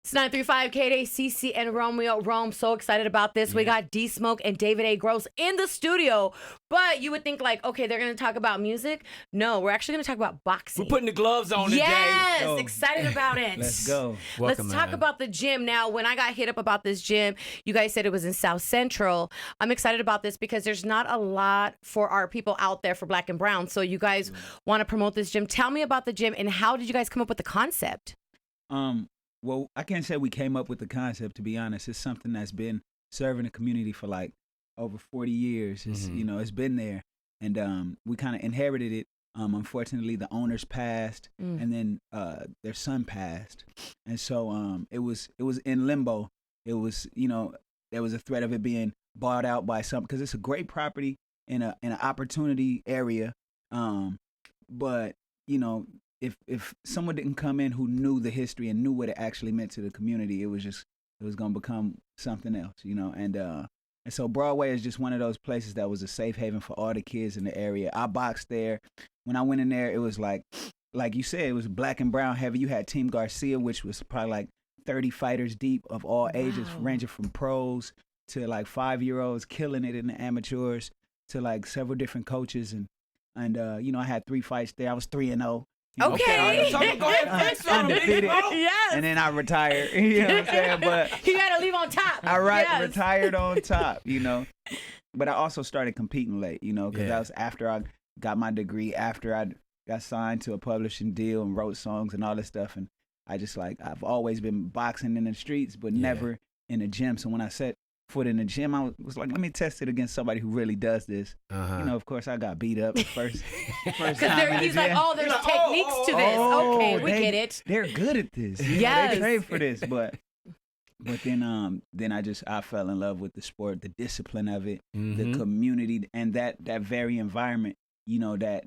It's 935 KDAY, Cece and Romeo. Rome, so excited about this. We got D Smoke and David A. Gross in the studio. But you would think like, okay, they're going to talk about music. No, we're actually going to talk about boxing. We're putting the gloves on today. Yes, excited about it. Let's go. Let's talk about the gym. Now, when I got hit up about this gym, you guys said it was in South Central. I'm excited about this because there's not a lot for our people out there for Black and Brown. So you guys want to promote this gym. Tell me about the gym and how did you guys come up with the concept? Well, I can't say we came up with the concept, to be honest. It's something that's been serving the community for like over 40 years. It's, you know, it's been there. And we kind of inherited it. Unfortunately, the owners passed and then their son passed. And so it was in limbo. It was, you know, there was a threat of it being bought out by some, because it's a great property in an opportunity area. But, you know, if someone didn't come in who knew the history and knew what it actually meant to the community, it was going to become something else, you know. And so Broadway is just one of those places that was a safe haven for all the kids in the area. I boxed there. When I went in there, it was like you said, it was Black and Brown heavy. You had Team Garcia, which was probably like 30 fighters deep of all ages, ranging from pros to like 5-year-olds killing it in the amateurs to like several different coaches. And you know, I had 3 fights there. I was 3-0. Okay. Go ahead, undefeated. Yes. And then I retired. You know what I'm saying? But you got to leave on top. Retired on top, you know. But I also started competing late, you know, because that was after I got my degree, after I got signed to a publishing deal and wrote songs and all this stuff. And I just like, I've always been boxing in the streets, but never in the gym. So when I set foot in the gym, I was like, let me test it against somebody who really does this. You know, of course, I got beat up the first time. He's like, oh, there's techniques to this. Okay, we get it. They're good at this. You know, they train for this. But then I fell in love with the sport, the discipline of it, the community, and that very environment, you know, that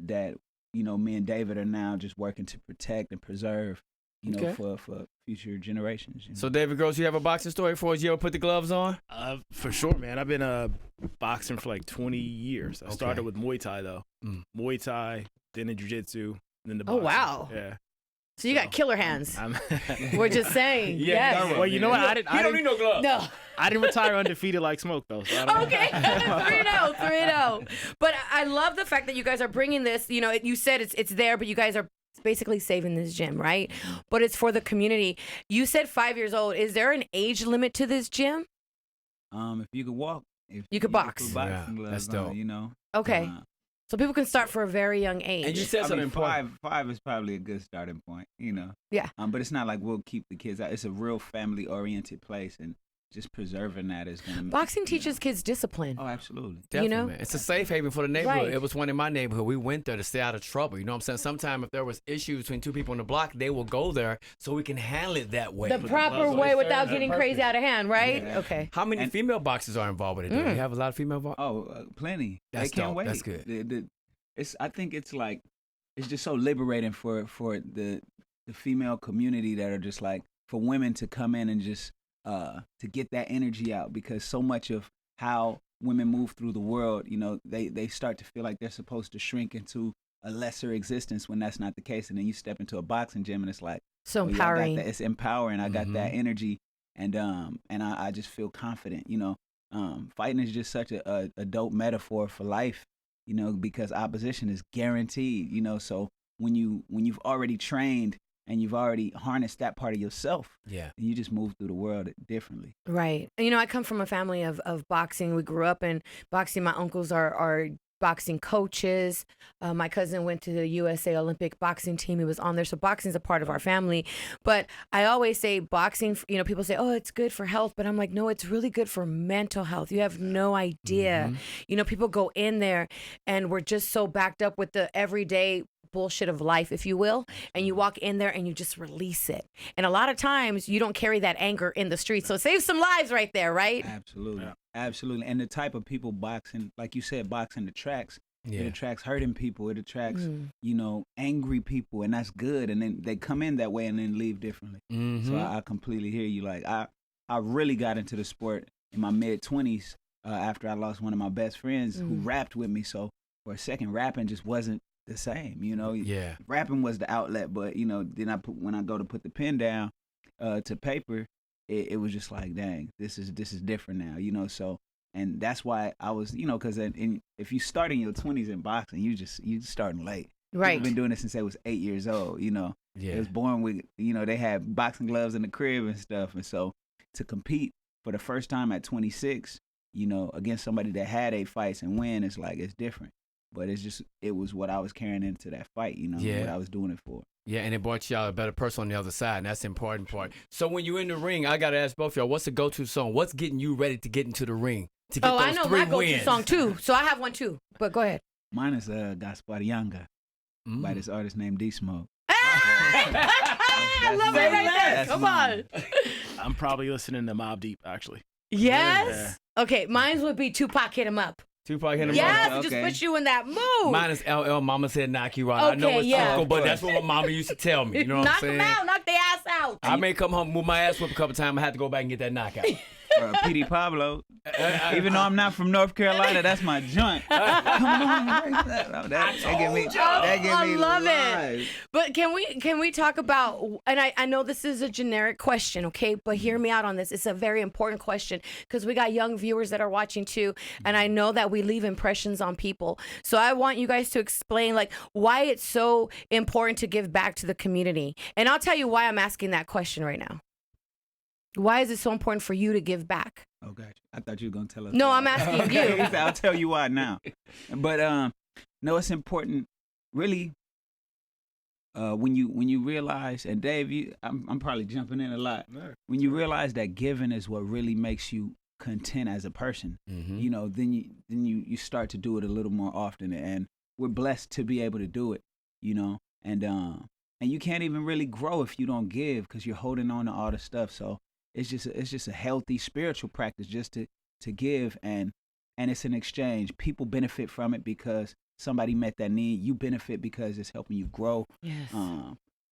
you know, me and David are now just working to protect and preserve, you know, for future generations. You know? So, David Gross, you have a boxing story for us? You ever put the gloves on? For sure, man. I've been boxing for like 20 years. I started with Muay Thai, though. Muay Thai, then the Jiu-Jitsu, then the boxing. Oh, wow. Yeah. So you got killer hands. We're just saying. Yes. Well, you know what? You don't need no gloves. No. I didn't retire undefeated like Smoke, though. So Okay, 3-0. But I love the fact that you guys are bringing this. You know, you said it's there, but you guys are basically saving this gym, right? But it's for the community. You said 5 years old. Is there an age limit to this gym? If you could walk, you could box. That's dope. You know. Okay. So people can start for a very young age. And you said something important. Five is probably a good starting point, you know. Yeah. But it's not like we'll keep the kids out. It's a real family-oriented place, and just preserving that is going to... Boxing teaches kids discipline. Oh, absolutely. Definitely, you know? man. It's a safe haven for the neighborhood. Right. It was one in my neighborhood. We went there to stay out of trouble. You know what I'm saying? Sometimes if there was issues between two people on the block, they will go there so we can handle it that way. The proper way without getting crazy out of hand, right? Yeah. Okay. How many female boxers are involved with it? Do you have a lot of female boxers? Oh, plenty. That's they can't dope. wait. That's good. I think it's like, it's just so liberating for the female community that are just like, for women to come in and just to get that energy out, because so much of how women move through the world, you know, they start to feel like they're supposed to shrink into a lesser existence when that's not the case. And then you step into a boxing gym and it's like, so empowering. It's empowering. I got that energy, and I just feel confident. You know, fighting is just such a dope metaphor for life. You know, because opposition is guaranteed. You know, so when you've already trained and you've already harnessed that part of yourself, and you just move through the world differently. Right. And, you know, I come from a family of boxing. We grew up in boxing. My uncles are boxing coaches. My cousin went to the USA Olympic boxing team. He was on there. So boxing is a part of our family. But I always say boxing, you know, people say, oh, it's good for health. But I'm like, no, it's really good for mental health. You have no idea. You know, people go in there and we're just so backed up with the everyday bullshit of life, if you will, and you walk in there and you just release it. And a lot of times you don't carry that anger in the street. So it saves some lives right there, right? Absolutely. Yeah. Absolutely. And the type of people boxing, like you said, boxing attracts. It attracts hurting people. It attracts, you know, angry people, and that's good. And then they come in that way and then leave differently. So I completely hear you. Like I really got into the sport in my mid-20s after I lost one of my best friends who rapped with me. So for a second, rapping just wasn't the same, you know. Rapping was the outlet, but you know, then when I go to put the pen down, to paper, it was just like, dang, this is different now, you know. So, and that's why I was, you know, because if you start in your 20s in boxing, you starting late. Right. I've been doing this since I was 8 years old, you know. Yeah. It was born with, you know, they had boxing gloves in the crib and stuff. And so to compete for the first time at 26, you know, against somebody that had 8 fights and win, it's like, it's different. But it was what I was carrying into that fight, you know, what I was doing it for. Yeah, and it brought y'all a better person on the other side, and that's the important part. So when you're in the ring, I got to ask both of y'all, what's the go-to song? What's getting you ready to get into the ring? To get those I know 3 my go-to wins? song too. So I have one too, but go ahead. Mine is Gasparianga by this artist named D Smoke. I love it right there. Come on. I'm probably listening to Mobb Deep, actually. Yes. Okay, mine would be Tupac Hit 'Em Up. Tupac hit him Yes, up. it just puts you in that mood. Mine is LL. Mama said knock you out. I know it's uncle, but that's what my mama used to tell me. You know what I'm saying? Knock them out. Knock their ass out. I may come home, move my ass whip a couple times. I had to go back and get that knockout. P.D. Pablo. Even though I'm not from North Carolina, that's my joint. Come on, that get me. I love it. But can we talk about? And I know this is a generic question, okay? But hear me out on this. It's a very important question because we got young viewers that are watching too, and I know that we leave impressions on people. So I want you guys to explain like why it's so important to give back to the community. And I'll tell you why I'm asking that question right now. Why is it so important for you to give back? Oh, gotcha. I thought you were going to tell us. No, why. I'm asking you. I'll tell you why now. But no, it's important, really. When you realize, and Dave, I'm probably jumping in a lot. When you realize that giving is what really makes you content as a person, you know, then you start to do it a little more often, and we're blessed to be able to do it, you know, and you can't even really grow if you don't give because you're holding on to all the stuff. So it's just a healthy spiritual practice just to give, and it's an exchange. People benefit from it because somebody met that need. You benefit because it's helping you grow, yes.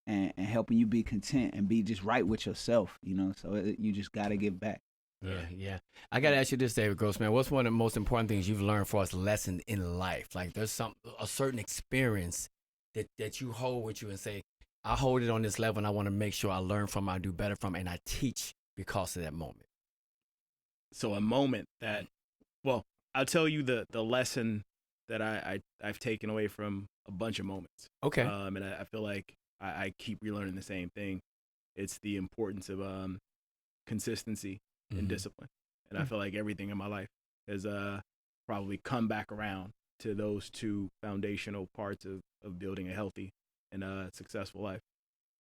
And helping you be content and be just right with yourself, you know. So you just got to give back. Yeah. I got to ask you this, David Grossman. What's one of the most important things you've learned for us lesson in life? Like there's a certain experience that you hold with you and say, I hold it on this level and I want to make sure I learn from it, I do better from it, and I teach because of that moment. So a moment that, well, I'll tell you the lesson that I've taken away from a bunch of moments. Okay. And I feel like I keep relearning the same thing. It's the importance of consistency and discipline. And I feel like everything in my life has probably come back around to those two foundational parts of building a healthy and successful life.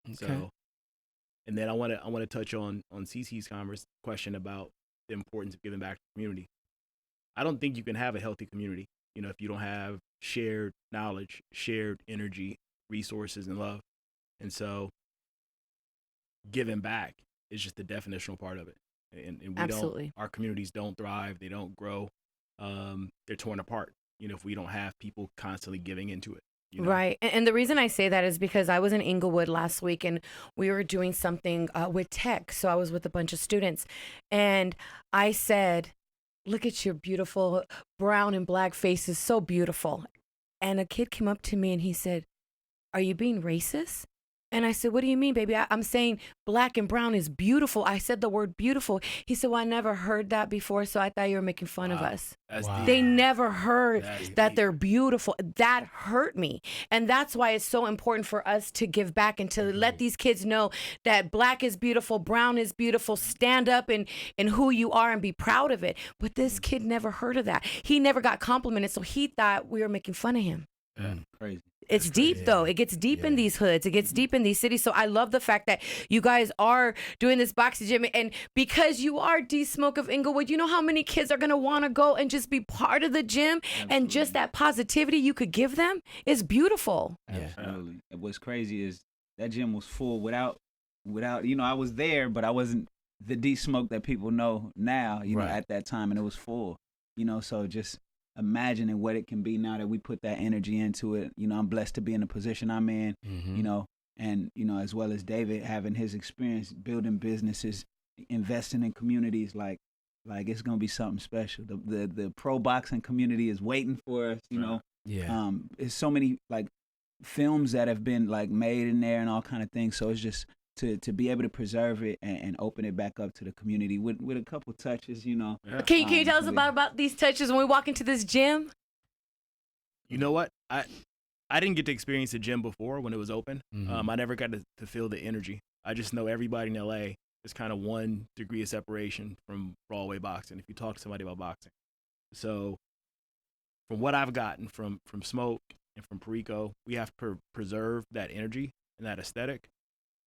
Okay. So, and then I want to touch on Cece's question about the importance of giving back to the community. I don't think you can have a healthy community, you know, if you don't have shared knowledge, shared energy, resources, and love. And so giving back is just the definitional part of it. And we Absolutely. our communities don't thrive, they don't grow, they're torn apart, you know, if we don't have people constantly giving into it. You know? Right. And the reason I say that is because I was in Inglewood last week and we were doing something with tech. So I was with a bunch of students and I said, look at your beautiful brown and black faces, so beautiful. And a kid came up to me and he said, are you being racist? And I said, what do you mean, baby? I'm saying black and brown is beautiful. I said the word beautiful. He said, well, I never heard that before, so I thought you were making fun of us. Wow. They never heard that they're beautiful. That hurt me. And that's why it's so important for us to give back and to let these kids know that black is beautiful, brown is beautiful, stand up in who you are and be proud of it. But this kid never heard of that. He never got complimented, so he thought we were making fun of him. Crazy. It's deep though. It gets deep in these hoods. It gets deep in these cities. So I love the fact that you guys are doing this boxing gym, and because you are D Smoke of Inglewood, you know how many kids are going to want to go and just be part of the gym. Absolutely. And just that positivity you could give them is beautiful. Absolutely. What's crazy is that gym was full without, you know, I was there, but I wasn't the D Smoke that people know now, you know, at that time, and it was full, you know, so just imagining what it can be now that we put that energy into it. You know, I'm blessed to be in the position I'm in, you know, and, you know, as well as David having his experience building businesses, investing in communities, like it's going to be something special. The pro boxing community is waiting for us, you know. There's so many like films that have been like made in there and all kind of things. So it's just to be able to preserve it and open it back up to the community with a couple touches, you know. Yeah. Can you tell us about these touches when we walk into this gym? You know what? I didn't get to experience the gym before when it was open. Mhm. I never got to feel the energy. I just know everybody in LA is kind of 1 degree of separation from Broadway boxing if you talk to somebody about boxing. So from what I've gotten from Smoke and from Perico, we have to preserve that energy and that aesthetic.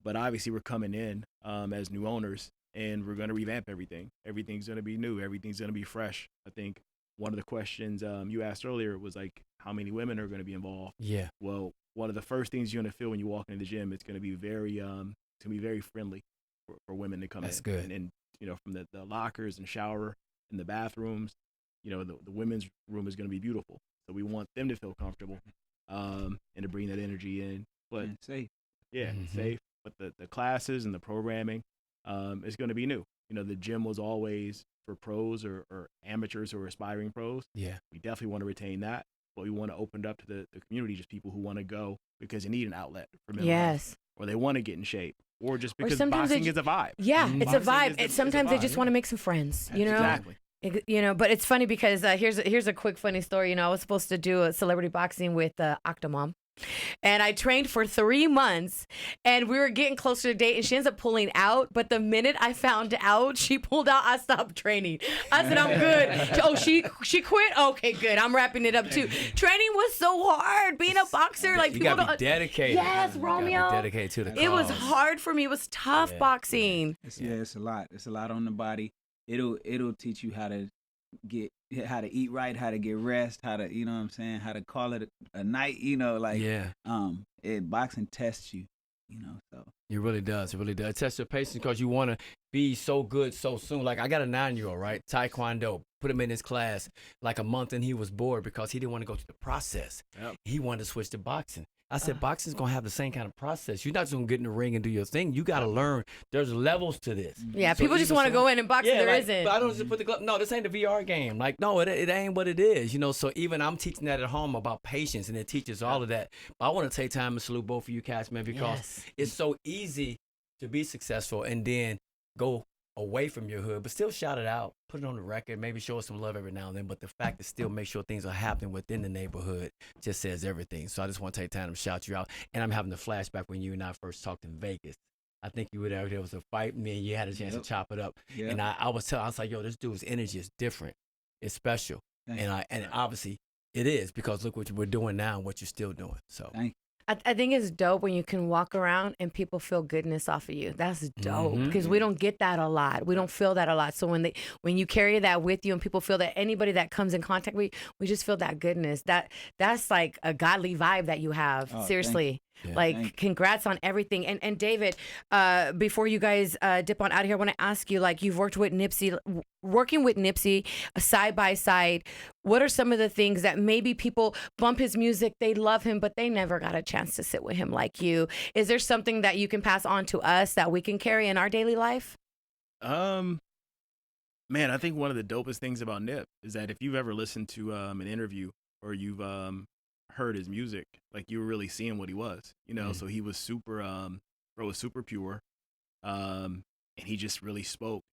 But obviously we're coming in as new owners, and we're going to revamp everything. Everything's going to be new. Everything's going to be fresh. I think one of the questions you asked earlier was like, how many women are going to be involved? Yeah. Well, one of the first things you're going to feel when you walk into the gym, it's going to be very friendly for women to come That's in. good. And you know, from the lockers and shower and the bathrooms, you know, the women's room is going to be beautiful. So we want them to feel comfortable and to bring that energy in. But And safe. yeah, Mhm. safe. But the classes and the programming is going to be new. You know, the gym was always for pros or amateurs or aspiring pros. Yeah. We definitely want to retain that, but we want to open it up to the community, just people who want to go because they need an outlet for mental health, Yes. or they want to get in shape, or just Or because sometimes they boxing is a vibe. Yeah, Mhm. it's a Boxing vibe. is a Sometimes they vibe, just yeah. want to make some friends, you know? Exactly. You know, but it's funny because here's a quick funny story. You know, I was supposed to do a celebrity boxing with Octomom. And I trained for 3 months, and we were getting closer to date, and she ends up pulling out. But the minute I found out she pulled out, I stopped training. I said, I'm good. She quit? Okay, good. I'm wrapping it up too. Training was so hard. Being a boxer, like You people gotta be don't. dedicated. Yes, You gotta be Romeo. dedicated to the It was cause. hard for me. It was tough Yeah. boxing. It's a lot. It's a lot on the body. It'll teach you how to eat right, how to get rest, how to, you know what I'm saying, how to call it a night, you know, like Yeah. boxing tests you, you know, so. It really does. It really does. It tests your patience because you want to be so good so soon. Like I got a 9-year-old, right? Taekwondo. Put him in his class like a month, and he was bored because he didn't want to go through the process. Yep. He wanted to switch to boxing. I said, boxing's going to have the same kind of process. You're not just going to get in the ring and do your thing. You got to learn. There's levels to this. Yeah, So people just even want to some- go in and box. There like, isn't. But I don't just put the glove. No, this ain't a VR game. Like, no, it ain't what it is. You know, so even I'm teaching that at home about patience, and it teaches all of that. But I want to take time and salute both of you cats, man, because Yes. it's so easy to be successful and then go away from your hood, but still shout it out, put it on the record, maybe show us some love every now and then. But the fact is still make sure things are happening within the neighborhood just says everything. So I just want to take time to shout you out. And I'm having a flashback when you and I first talked in Vegas. I think you were there. There was a fight, and then you had a chance to chop it up. Yeah. And I was like, yo, this dude's energy is different. It's special. Thank And obviously it is, because look what we're doing now and what you're still doing. So Thank I think it's dope when you can walk around and people feel goodness off of you. That's dope Mhm. because we don't get that a lot. We don't feel that a lot. So when you carry that with you and people feel that, anybody that comes in contact with you, we just feel that goodness. That's like a godly vibe that you have. Oh, thank Seriously. Yeah. Like, Thank you. congrats on everything. And David, before you guys dip on out of here, I want to ask you, like, you've worked with Nipsey, working with Nipsey side by side. What are some of the things that maybe people bump his music, they love him, but they never got a chance to sit with him like you? Is there something that you can pass on to us that we can carry in our daily life? Man, I think one of the dopest things about Nip is that if you've ever listened to an interview or you've heard his music, like you were really seeing what he was, you know. Mhm. So he was super, bro was super pure, and he just really spoke.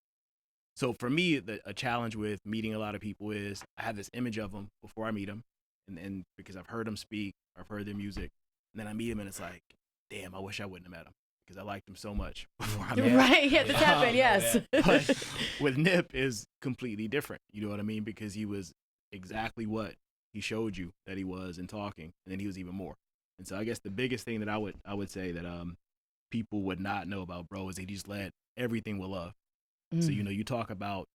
So for me, a challenge with meeting a lot of people is I have this image of him before I meet him, and because I've heard him speak, I've heard their music, and then I meet him and it's like, damn, I wish I wouldn't have met him because I liked him so much before I met him. Right. Yeah, this happened. Yes. But with Nip is completely different. You know what I mean? Because he was exactly what he showed you that he was in talking, and then he was even more. And so I guess the biggest thing that I would say that people would not know about bro is that he just led everything with love. So you know, you talk about,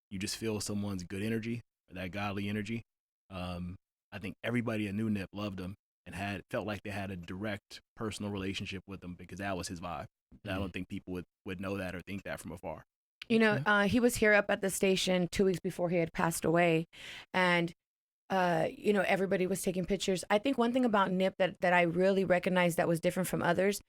you just feel someone's good energy, or that godly energy. I think everybody that knew Nip loved him and felt like they had a direct personal relationship with him because that was his vibe. And I don't think people would know that or think that from afar. You know, he was here up at the station 2 weeks before he had passed away. And, you know, everybody was taking pictures. I think one thing about Nip that I really recognized that was different from others,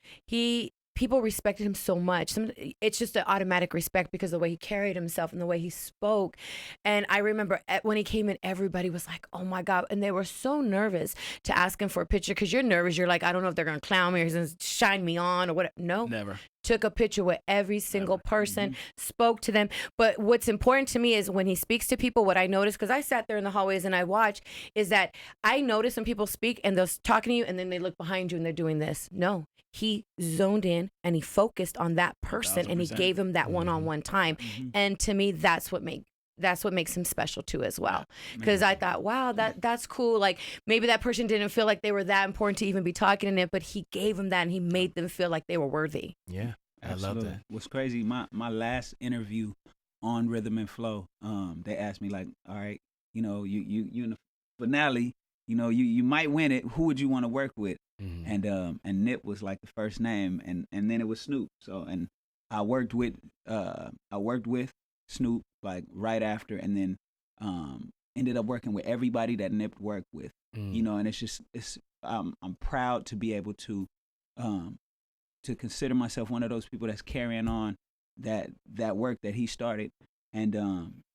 people respected him so much. It's just an automatic respect because of the way he carried himself and the way he spoke. And I remember when he came in, everybody was like, oh my God. And they were so nervous to ask him for a picture because you're nervous. You're like, I don't know if they're going to clown me or he's going to shine me on or what. No. Never. took a picture with every single person, spoke to them. But what's important to me is when he speaks to people, what I notice, because I sat there in the hallways and I watch, is that I notice when people speak and they're talking to you and then they look behind you and they're doing this. No, he zoned in and he focused on that person 1,000%. And he gave him that one-on-one time. And to me, that's what makes him special too as well. Because I thought, wow, that's cool. Like maybe that person didn't feel like they were that important to even be talking to him, but he gave them that and he made them feel like they were worthy. Yeah, absolutely. I love that. What's crazy, my last interview on Rhythm and Flow, they asked me like, all right, you know, you in the finale, you know, you might win it. Who would you want to work with? And Nip was like the first name, and then it was Snoop. So and I worked with Snoop like right after, and then ended up working with everybody that Nip worked with, you know, and I'm proud to be able to consider myself one of those people that's carrying on that work that he started. And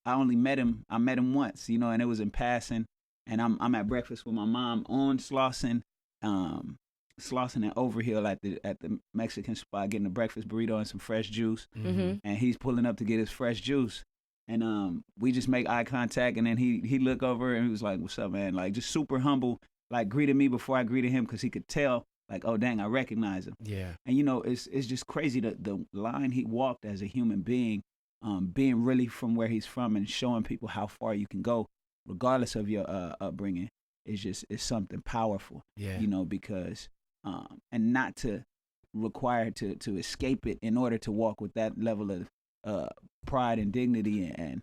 I met him once, you know, and it was in passing, and I'm at breakfast with my mom on Slauson and Overhill at the Mexican spot, getting a breakfast burrito and some fresh juice. And he's pulling up to get his fresh juice, and we just make eye contact, and then he looked over and he was like, "What's up, man?" Like just super humble, like greeted me before I greeted him, because he could tell like, oh dang, I recognize him. Yeah. And you know, it's just crazy the line he walked as a human being, being really from where he's from and showing people how far you can go regardless of your upbringing is something powerful. Yeah. You know, because and not to require to escape it in order to walk with that level of pride and dignity and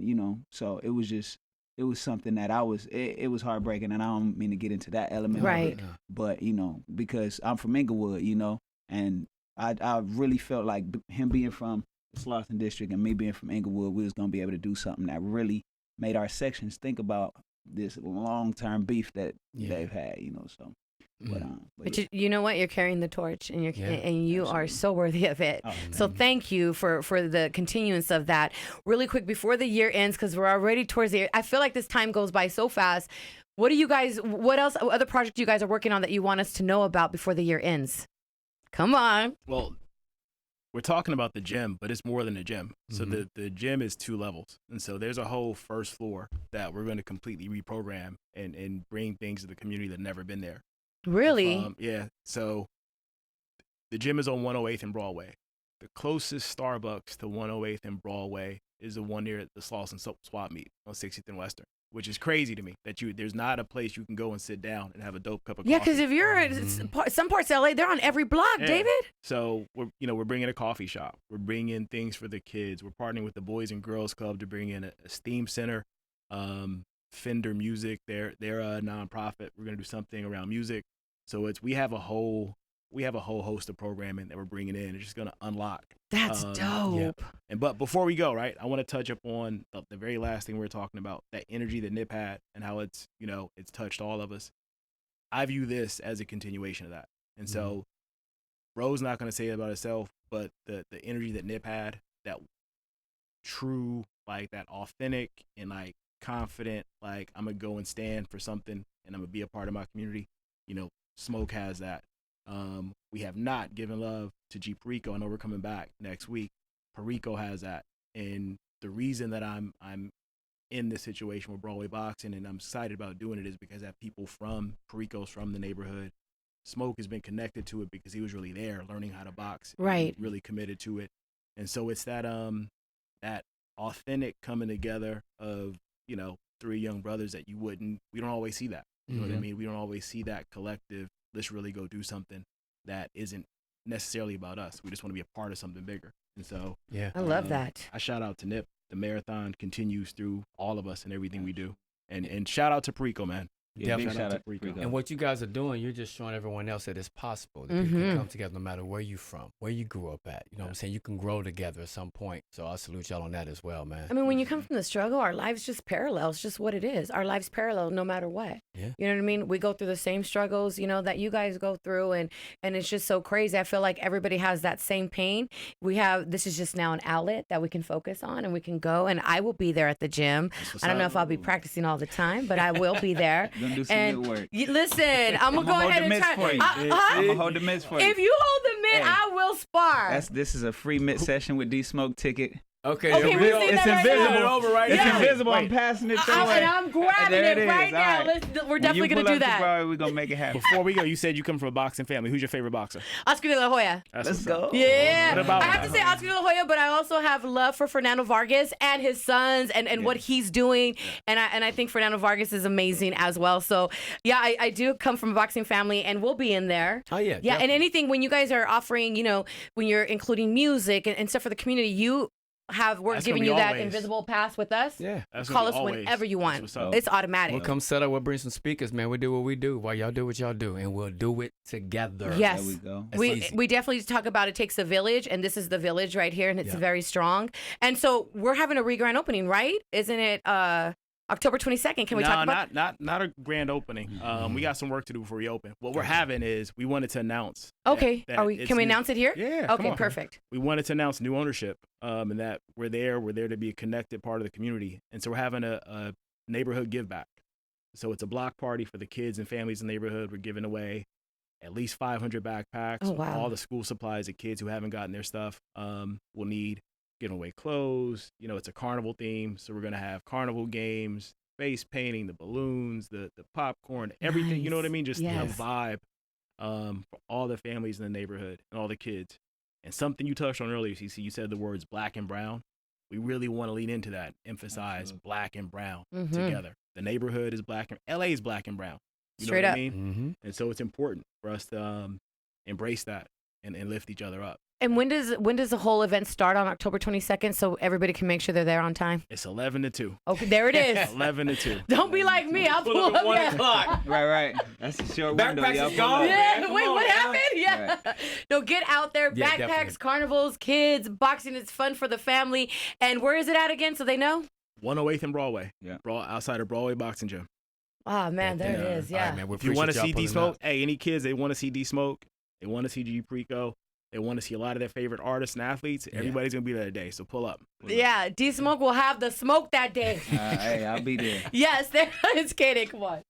you know, so it was something that it was heartbreaking, and I don't mean to get into that element of it, but you know, because I'm from Inglewood, you know, and I really felt like him being from the Slauson district and me being from Inglewood, we was gonna be able to do something that really made our sections think about this long-term beef that they've had, you know. So, but you know what? You're carrying the torch, and you are so worthy of it. Oh, so thank you for the continuance of that. Really quick before the year ends, because we're already towards the year. I feel like this time goes by so fast. What other project you guys are working on that you want us to know about before the year ends? Come on. Well, we're talking about the gym, but it's more than a gym. So the gym is 2 levels. And so there's a whole first floor that we're going to completely reprogram and bring things to the community that never been there. Really? Yeah. So the gym is on 108th and Broadway. The closest Starbucks to 108th and Broadway is the one near the Slauson Swap Meet on 60th and Western, which is crazy to me that there's not a place you can go and sit down and have a dope cup of coffee. Yeah, because if you're in some parts of LA, they're on every block, David. So we're bringing a coffee shop. We're bringing things for the kids. We're partnering with the Boys and Girls Club to bring in a STEAM center. Fender Music, they're a nonprofit. We're gonna do something around music. So we have a whole host of programming that we're bringing in. It's just gonna unlock. That's dope. Yeah. But before we go, right, I want to touch up on the very last thing we were talking about, that energy that Nip had and how it's touched all of us. I view this as a continuation of that. And so Ro's not gonna say it about herself, but the energy that Nip had, that true, like that authentic and like confident, like I'm gonna go and stand for something and I'm gonna be a part of my community. You know, Smoke has that. We have not given love to G Perico. I know we're coming back next week. Perico has that. And the reason that I'm in this situation with Broadway Boxing and I'm excited about doing it is because I have people from Perico's from the neighborhood. Smoke has been connected to it because he was really there learning how to box. Right. Really committed to it. And so it's that authentic coming together of, 3 young brothers that we don't always see that. You know what I mean? We don't always see that collective, let's really go do something that isn't necessarily about us. We just want to be a part of something bigger. And so I love that. I shout out to Nip. The marathon continues through all of us and everything we do. And shout out to Perico, man. Yeah, big shout out to Perico. And what you guys are doing, you're just showing everyone else that it's possible. That people can come together no matter where you're from, where you grew up at. You know what I'm saying? You can grow together at some point. So I salute y'all on that as well, man. I mean, when you come from the struggle, our lives just parallel. It's just what it is. Our lives parallel no matter what. Yeah. You know what I mean? We go through the same struggles, that you guys go through. And it's just so crazy. I feel like everybody has that same pain. This is just now an outlet that we can focus on and we can go. And I will be there at the gym. I don't know if I'll be practicing all the time, but I will be there. gonna do some And good work. Listen, I'm gonna go hold ahead the and mitts try. for you. I'm gonna hold the mitts for you. If you hold the mitt, Hey. I will spar. This is a free mitt session with D Smoke ticket. Okay, Okay, here we we go. see It's that right invisible. now. Over right It's now. invisible. Wait. I'm passing it your And way. I'm grabbing There it is. right now. All right. We're definitely When you gonna do pull up to that. Broadway, we're gonna make it happen. Before we go, you said you come from a boxing family. Who's your favorite boxer? Oscar de la Hoya. That's Let's what's up. go. Yeah, What about I have to say Oscar de la Hoya, but I also have love for Fernando Vargas and his sons and what he's doing, and I think Fernando Vargas is amazing as well. So yeah, I do come from a boxing family, and we'll be in there. Oh yeah. Yeah, and definitely. anything when you guys are offering, when you're including music and stuff for the community, we're That's giving gonna you be that always. invisible pass with us. Yeah. That's Call gonna us be always. whenever you want. That's what's up. It's automatic. We'll come set up. We'll bring some speakers, man. We do what we do while y'all do what y'all do, and we'll do it together. Yes. There we go. That's we easy. we definitely talk about it takes a village, and this is the village right here, and it's Yeah. very strong. And so we're having a re-grand opening, right? Isn't it October 22nd? Can we talk about? not a grand opening. We got some work to do before we open. What we're having is we wanted to announce. Okay, that can we new- announce it here? Yeah. Okay, come on. perfect. We wanted to announce new ownership, and that we're there to be a connected part of the community. And so we're having a neighborhood give back. So it's a block party for the kids and families in the neighborhood. We're giving away at least 500 backpacks. Oh, wow. All the school supplies that kids who haven't gotten their stuff will need. Giving away clothes. It's a carnival theme, so we're gonna have carnival games, face painting, the balloons, the popcorn, everything. You know what I mean? Just Yes. a vibe for all the families in the neighborhood and all the kids. And something you touched on earlier, CC, you said the words black and brown. We really want to lean into that, emphasize Absolutely. black and brown Mhm. together. The neighborhood is black and LA is black and brown. You Straight know what up. I mean? Mm-hmm. And so it's important for us to embrace that and lift each other up. And when does the whole event start on October 22nd, so everybody can make sure they're there on time? It's 11 to 2. Okay, there it is. 11 to 2. Don't be like me. I'll pull Pull up up. at 1 Yeah. o'clock. Right. That's a short window. Backpacks Y'all is pull up. gone. Yeah, man. wait, Come what on, happened? Yeah. No, get out there. Yeah, Backpacks, definitely. carnivals, kids, boxing. It's fun for the family. And where is it at again, so they know? 108th and Broadway. Yeah. Outside of Broadway Boxing Gym. Oh, man, there it is. All Yeah. right, man, we If you want to appreciate y'all see D pulling Smoke, up. hey, any kids they want to see D Smoke, they want to see G Perico, they want to see a lot of their favorite artists and athletes. Yeah. Everybody's gonna be there today, so pull up. Yeah, D Smoke will have the smoke that day. Hey, I'll be there. Yes, there it's KDAY. Come on.